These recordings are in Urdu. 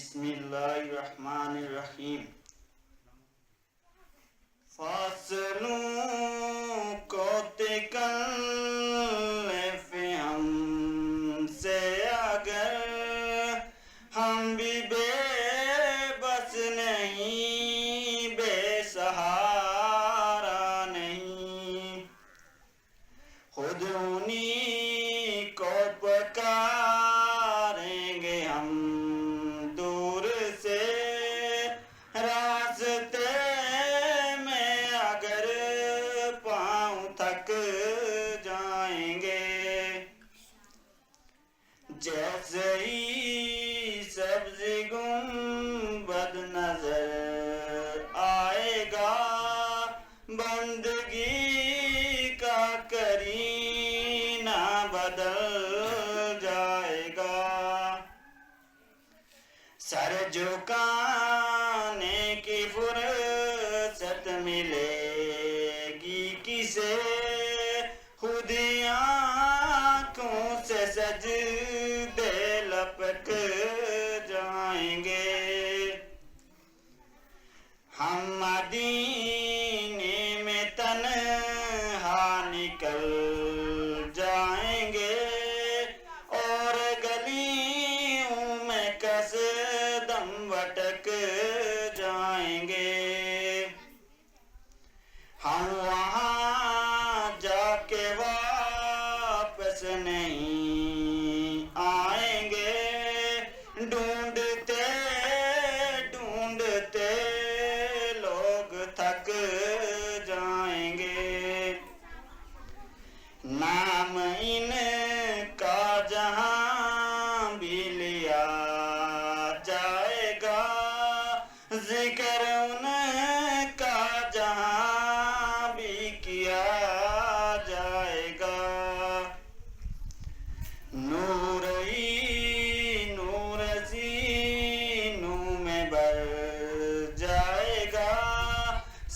بسم اللہ الرحمن الرحیم. فاصلوں کو تکلف ہم سے اگر ہم بھی بے بس نہیں، بے سہارا نہیں، خود انہی کو پکاریں گے ہم دور سے، راستے میں اگر پاؤں تھک جائیں گے. جیسے ہی سبز گنبد نظر آئے گا، بندگی کا کرینہ بدل جائے گا. سر جھکانے کی فرصت ملے گی کسے، خود ہی آنکھوں سے سجدے لپک جائیں گے. ہم مدینے میں تنہا نکل جائیں گے، اور گلیوں میں قصدم بھٹک جائیں گے. ہم وہاں جا کے واپس نہیں آئیں گے، ڈھونڈتے ڈھونڈتے لوگ تھک جائیں گے. نام ان کا جہاں بھی لیا جائے گا، ذکر ان کا جہاں بھی کیا جائے گا. نور ہی نور سینوں میں بھر جائے گا،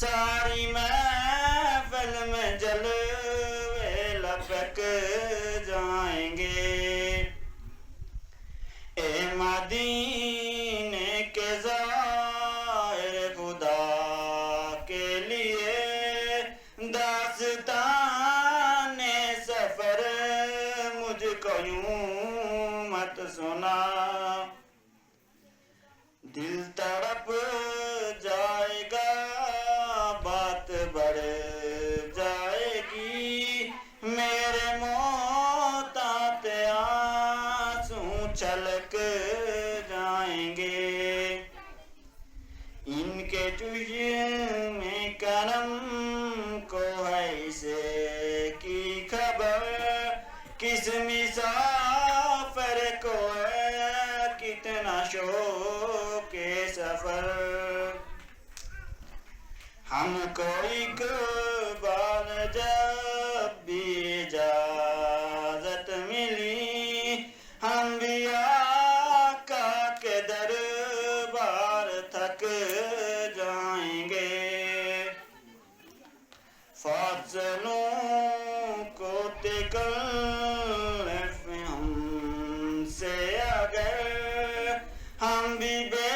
ساری محفل میں جلوے لپک جائیں گے. اے مدینے کے زائر، خدا کے لیے داستان سفر مجھ کو یوں مت سنا. دل تڑپ جائے گا، بات بڑھ جائے گی، میرے محتاط آنسو چھلک جائیں گے. ان کے چشم کرم کو ہے اسے کی خبر، کس مسافر کو ہے کتنا شوق سفر. ہم کو اقبال جب بھی اجازت ملی، ہم بھی آقا کے دربار تک جائیں گے. فاصلوں کو تکلف ہم سے اگر ہم بھی بے